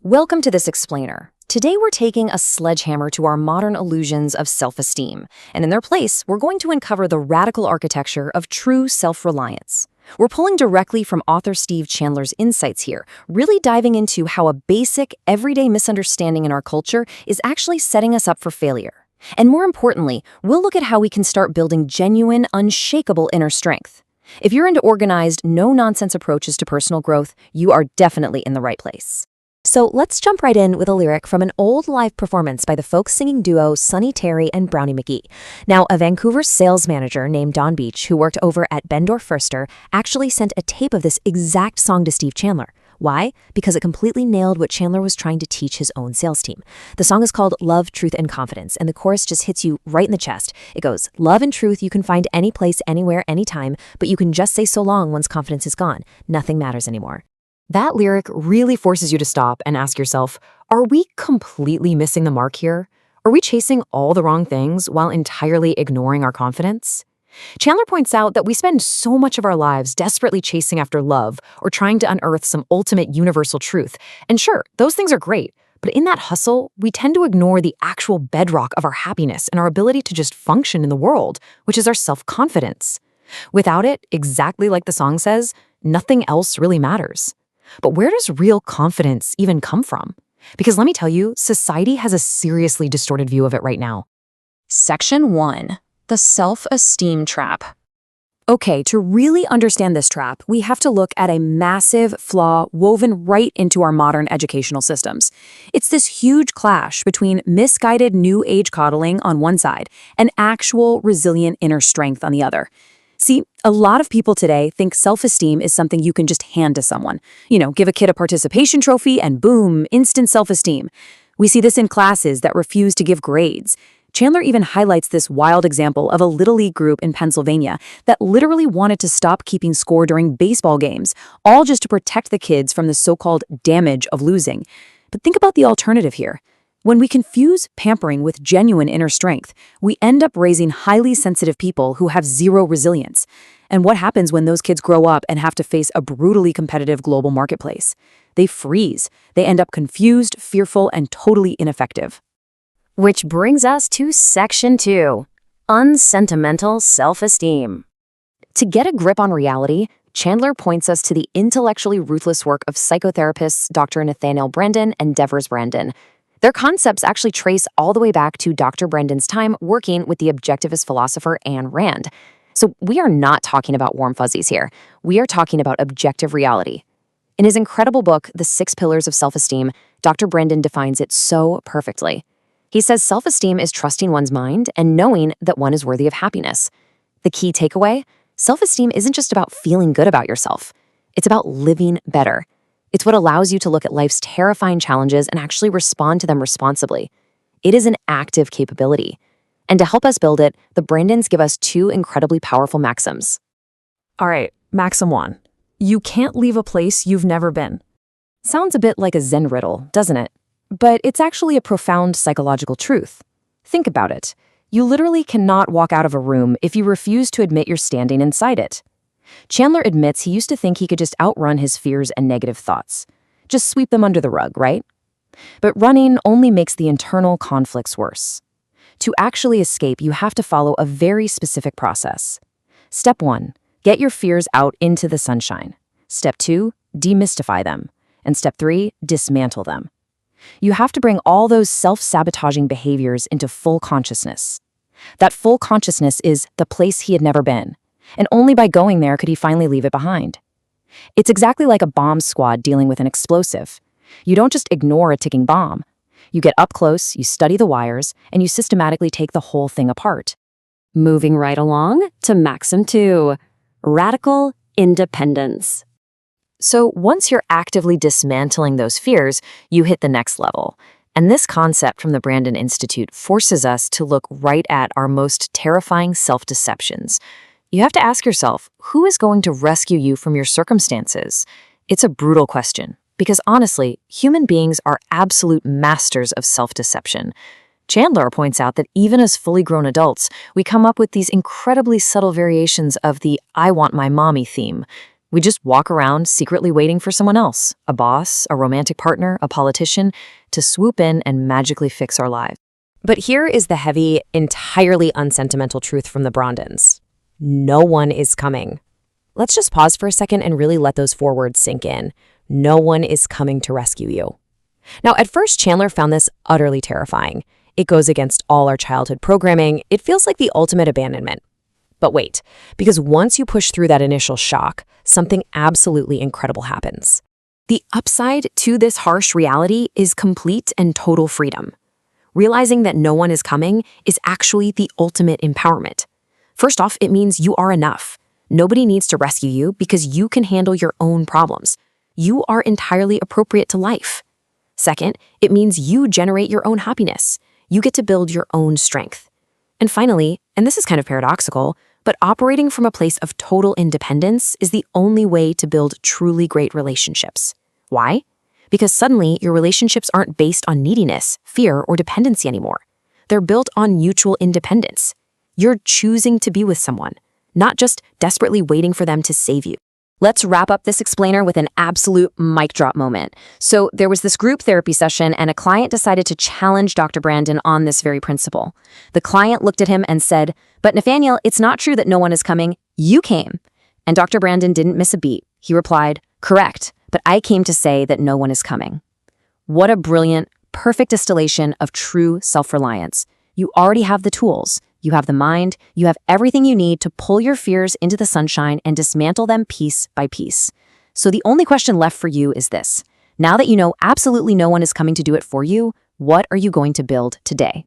Welcome to this explainer. Today we're taking a sledgehammer to our modern illusions of self-esteem, and in their place, we're going to uncover the radical architecture of true self-reliance. We're pulling directly from author Steve Chandler's insights here, really diving into how a basic, everyday misunderstanding in our culture is actually setting us up for failure. And more importantly, we'll look at how we can start building genuine, unshakable inner strength. If you're into organized, no-nonsense approaches to personal growth, you are definitely in the right place. So let's jump right in with a lyric from an old live performance by the folk singing duo Sonny Terry and Brownie McGee. Now, a Vancouver sales manager named Don Beach, who worked over at Bendorf Förster, actually sent a tape of this exact song to Steve Chandler. Why? Because it completely nailed what Chandler was trying to teach his own sales team. The song is called Love, Truth, and Confidence, and the chorus just hits you right in the chest. It goes, love and truth you can find any place, anywhere, anytime, but you can just say so long once confidence is gone. Nothing matters anymore. That lyric really forces you to stop and ask yourself, are we completely missing the mark here? Are we chasing all the wrong things while entirely ignoring our confidence? Chandler points out that we spend so much of our lives desperately chasing after love or trying to unearth some ultimate universal truth. And sure, those things are great, but in that hustle, we tend to ignore the actual bedrock of our happiness and our ability to just function in the world, which is our self-confidence. Without it, exactly like the song says, nothing else really matters. But where does real confidence even come from? Because let me tell you, society has a seriously distorted view of it right now. Section 1. The self-esteem trap. Okay, to really understand this trap, we have to look at a massive flaw woven right into our modern educational systems. It's this huge clash between misguided new age coddling on one side and actual resilient inner strength on the other. See, a lot of people today think self-esteem is something you can just hand to someone. Give a kid a participation trophy and boom, instant self-esteem. We see this in classes that refuse to give grades. Chandler even highlights this wild example of a Little League group in Pennsylvania that literally wanted to stop keeping score during baseball games, all just to protect the kids from the so-called damage of losing. But think about the alternative here. When we confuse pampering with genuine inner strength, we end up raising highly sensitive people who have zero resilience. And what happens when those kids grow up and have to face a brutally competitive global marketplace? They freeze. They end up confused, fearful, and totally ineffective. Which brings us to Section 2, unsentimental self-esteem. To get a grip on reality, Chandler points us to the intellectually ruthless work of psychotherapists Dr. Nathaniel Branden and Devers Branden. Their concepts actually trace all the way back to Dr. Branden's time working with the objectivist philosopher Ayn Rand. So we are not talking about warm fuzzies here. We are talking about objective reality. In his incredible book, The 6 Pillars of Self-Esteem, Dr. Branden defines it so perfectly. He says self-esteem is trusting one's mind and knowing that one is worthy of happiness. The key takeaway? Self-esteem isn't just about feeling good about yourself. It's about living better. It's what allows you to look at life's terrifying challenges and actually respond to them responsibly. It is an active capability. And to help us build it, the Brandens give us 2 incredibly powerful maxims. All right, maxim 1. You can't leave a place you've never been. Sounds a bit like a Zen riddle, doesn't it? But it's actually a profound psychological truth. Think about it. You literally cannot walk out of a room if you refuse to admit you're standing inside it. Chandler admits he used to think he could just outrun his fears and negative thoughts. Just sweep them under the rug, right? But running only makes the internal conflicts worse. To actually escape, you have to follow a very specific process. Step 1, get your fears out into the sunshine. Step 2, demystify them. And step 3, dismantle them. You have to bring all those self-sabotaging behaviors into full consciousness. That full consciousness is the place he had never been. And only by going there could he finally leave it behind. It's exactly like a bomb squad dealing with an explosive. You don't just ignore a ticking bomb. You get up close, you study the wires, and you systematically take the whole thing apart. Moving right along to Maxim 2, radical independence. So once you're actively dismantling those fears, you hit the next level. And this concept from the Branden Institute forces us to look right at our most terrifying self-deceptions. You have to ask yourself, who is going to rescue you from your circumstances? It's a brutal question, because honestly, human beings are absolute masters of self-deception. Chandler points out that even as fully grown adults, we come up with these incredibly subtle variations of the "I want my mommy" theme. We just walk around secretly waiting for someone else, a boss, a romantic partner, a politician, to swoop in and magically fix our lives. But here is the heavy, entirely unsentimental truth from the Brondens. No one is coming. Let's just pause for a second and really let those 4 words sink in. No one is coming to rescue you. Now, at first, Chandler found this utterly terrifying. It goes against all our childhood programming. It feels like the ultimate abandonment. But wait, because once you push through that initial shock, something absolutely incredible happens. The upside to this harsh reality is complete and total freedom. Realizing that no one is coming is actually the ultimate empowerment. First off, it means you are enough. Nobody needs to rescue you because you can handle your own problems. You are entirely appropriate to life. Second, it means you generate your own happiness. You get to build your own strength. And finally, and this is kind of paradoxical, but operating from a place of total independence is the only way to build truly great relationships. Why? Because suddenly your relationships aren't based on neediness, fear, or dependency anymore. They're built on mutual independence. You're choosing to be with someone, not just desperately waiting for them to save you. Let's wrap up this explainer with an absolute mic drop moment. So there was this group therapy session, and a client decided to challenge Dr. Brandon on this very principle. The client looked at him and said, "But Nathaniel, it's not true that no one is coming. You came." And Dr. Brandon didn't miss a beat. He replied, "Correct, but I came to say that no one is coming." What a brilliant, perfect distillation of true self-reliance. You already have the tools. You have the mind, you have everything you need to pull your fears into the sunshine and dismantle them piece by piece. So the only question left for you is this. Now that you know absolutely no one is coming to do it for you, what are you going to build today?